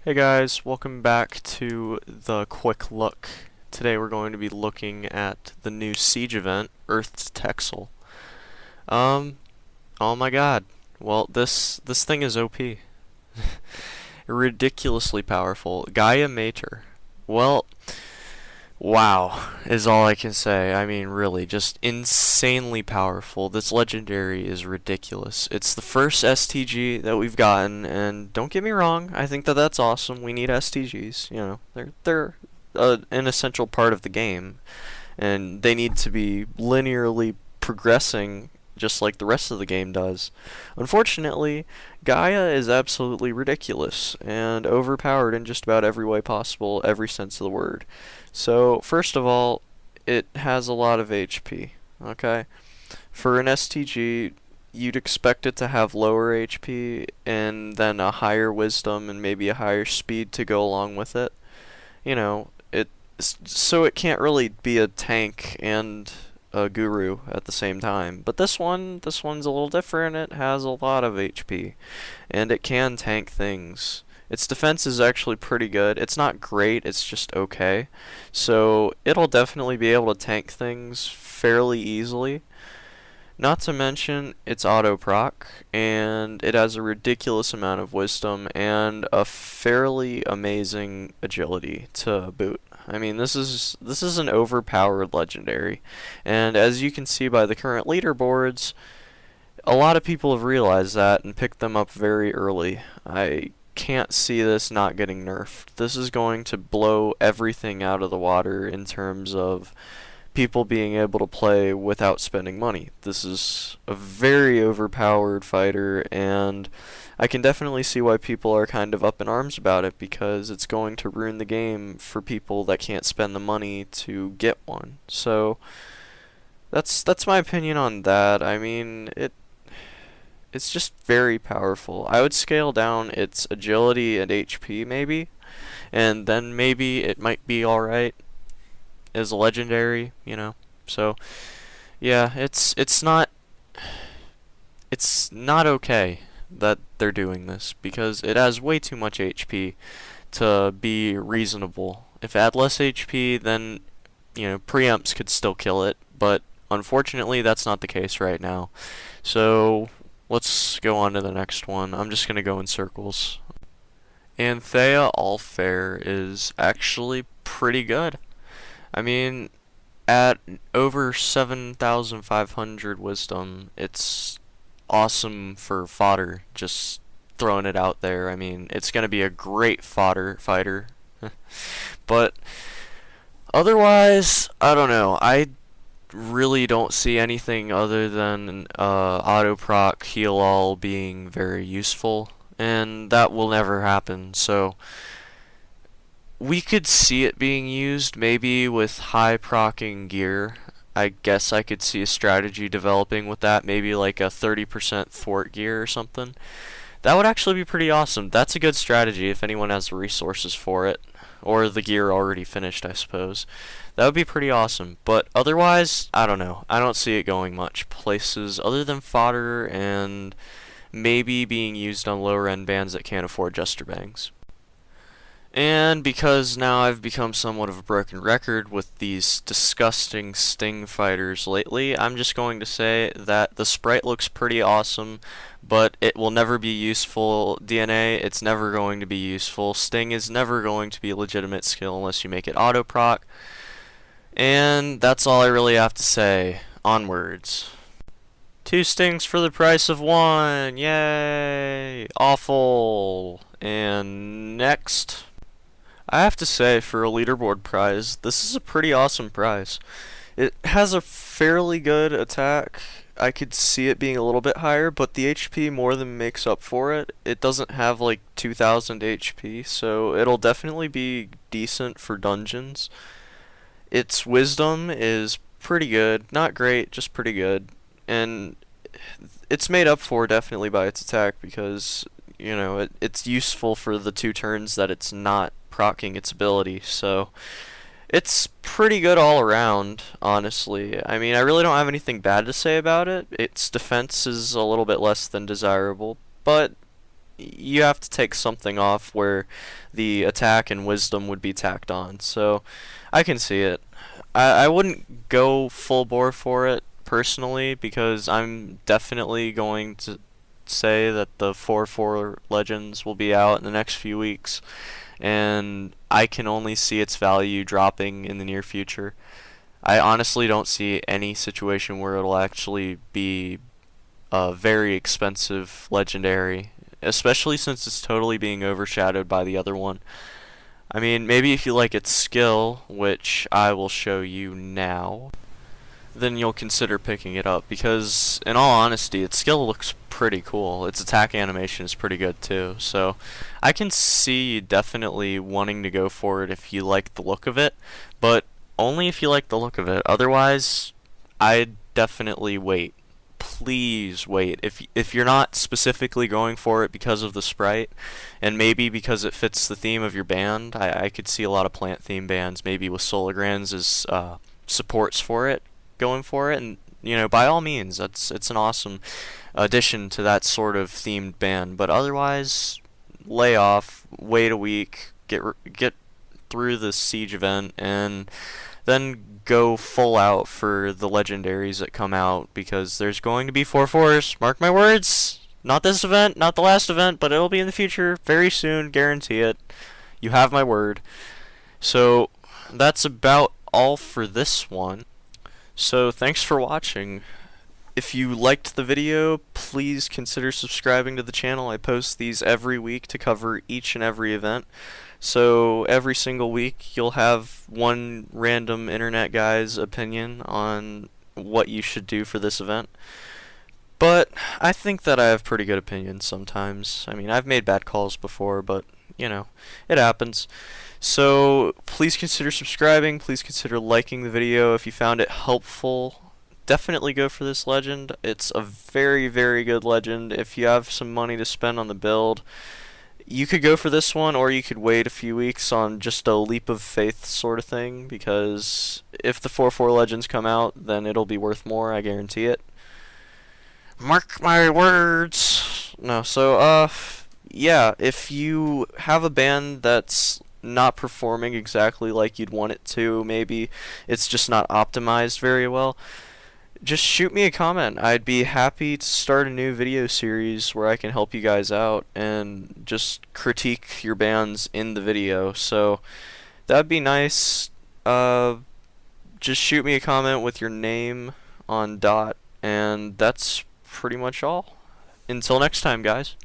Hey guys, welcome back to the quick look. Today we're going to be looking at the new Siege event, Earth's Texel. Um, oh my god. Well, this thing is OP. Ridiculously powerful. Gaia Mater. Well, wow is all I can say. I mean, really, just insanely powerful. This legendary is ridiculous. It's the first STG that we've gotten, and don't get me wrong, I think that that's awesome. We need STGs. You know, they're an essential part of the game, and they need to be linearly progressing just like the rest of the game does. Unfortunately, Gaia is absolutely ridiculous and overpowered in just about every way possible, every sense of the word. So, first of all, it has a lot of HP, okay? For an STG, you'd expect it to have lower HP and then a higher wisdom and maybe a higher speed to go along with it. You know, so it can't really be a tank and a guru at the same time. But this one's a little different. It has a lot of HP, and it can tank things. Its defense is actually pretty good. It's not great, it's just okay. So it'll definitely be able to tank things fairly easily. Not to mention its auto proc, and it has a ridiculous amount of wisdom and a fairly amazing agility to boot. I mean, this is an overpowered legendary, and as you can see by the current leaderboards, a lot of people have realized that and picked them up very early. I can't see this not getting nerfed. This is going to blow everything out of the water in terms of people being able to play without spending money. This is a very overpowered fighter, and I can definitely see why people are kind of up in arms about it, because it's going to ruin the game for people that can't spend the money to get one. So that's my opinion on that. I mean, it's just very powerful. I would scale down its agility and HP maybe, and then maybe it might be alright as a legendary, you know. So yeah, it's not okay that they're doing this, because it has way too much HP to be reasonable. If it had less HP, then you know, preamps could still kill it, but unfortunately that's not the case right now. So let's go on to the next one. I'm just gonna go in circles. Anthea Allfair is actually pretty good. I mean, at over 7,500 wisdom, it's awesome for fodder. Just throwing it out there. I mean, it's going to be a great fodder fighter. But otherwise, I don't know. I really don't see anything other than auto proc heal all being very useful, and that will never happen. So we could see it being used maybe with high procking gear. I guess I could see a strategy developing with that, maybe like a 30% fort gear or something. That would actually be pretty awesome. That's a good strategy if anyone has the resources for it, or the gear already finished, I suppose. That would be pretty awesome. But otherwise, I don't know. I don't see it going much places other than fodder and maybe being used on lower end bands that can't afford Jester Bangs. And because now I've become somewhat of a broken record with these disgusting Sting fighters lately, I'm just going to say that the sprite looks pretty awesome, but it will never be useful. DNA, it's never going to be useful. Sting is never going to be a legitimate skill unless you make it auto proc. And that's all I really have to say. Onwards. Two stings for the price of one! Yay! Awful! And next. I have to say, for a leaderboard prize, this is a pretty awesome prize. It has a fairly good attack. I could see it being a little bit higher, but the HP more than makes up for it. It doesn't have like 2,000 HP, so it'll definitely be decent for dungeons. Its wisdom is pretty good. Not great, just pretty good. And it's made up for definitely by its attack, because you know, it's useful for the 2 turns that it's not proccing its ability, so it's pretty good all around, honestly. I mean, I really don't have anything bad to say about it. Its defense is a little bit less than desirable, but you have to take something off where the attack and wisdom would be tacked on. So I can see it. I wouldn't go full bore for it personally because I'm definitely going to say that the 4-4 Legends will be out in the next few weeks, and I can only see its value dropping in the near future. I honestly don't see any situation where it'll actually be a very expensive legendary, especially since it's totally being overshadowed by the other one. I mean, maybe if you like its skill, which I will show you now, then you'll consider picking it up, because in all honesty, its skill looks pretty cool. Its attack animation is pretty good too, so I can see you definitely wanting to go for it if you like the look of it, but only if you like the look of it. Otherwise, I'd definitely wait. Please wait. If you're not specifically going for it because of the sprite, and maybe because it fits the theme of your band, I could see a lot of plant theme bands, maybe with Solagrands as supports for it, going for it, and by all means, it's an awesome addition to that sort of themed band. But otherwise, lay off, wait a week, get through the siege event, and then go full out for the legendaries that come out, because there's going to be 4-4s. Mark my words. Not this event, not the last event, but it'll be in the future, very soon, guarantee it. You have my word. So that's about all for this one. So thanks for watching. If you liked the video, please consider subscribing to the channel. I post these every week to cover each and every event. So every single week you'll have one random internet guy's opinion on what you should do for this event. But I think that I have pretty good opinions sometimes. I mean, I've made bad calls before, but it happens. So please consider subscribing, please consider liking the video if you found it helpful. Definitely go for this legend. It's a very, very good legend. If you have some money to spend on the build, you could go for this one, or you could wait a few weeks on just a leap of faith sort of thing, because if the 4-4 legends come out, then it'll be worth more, I guarantee it. Mark my words. No, so yeah, if you have a band that's not performing exactly like you'd want it to, maybe it's just not optimized very well, just shoot me a comment. I'd be happy to start a new video series where I can help you guys out and just critique your bands in the video. So that'd be nice. Just shoot me a comment with your name on dot, and that's pretty much all. Until next time, guys.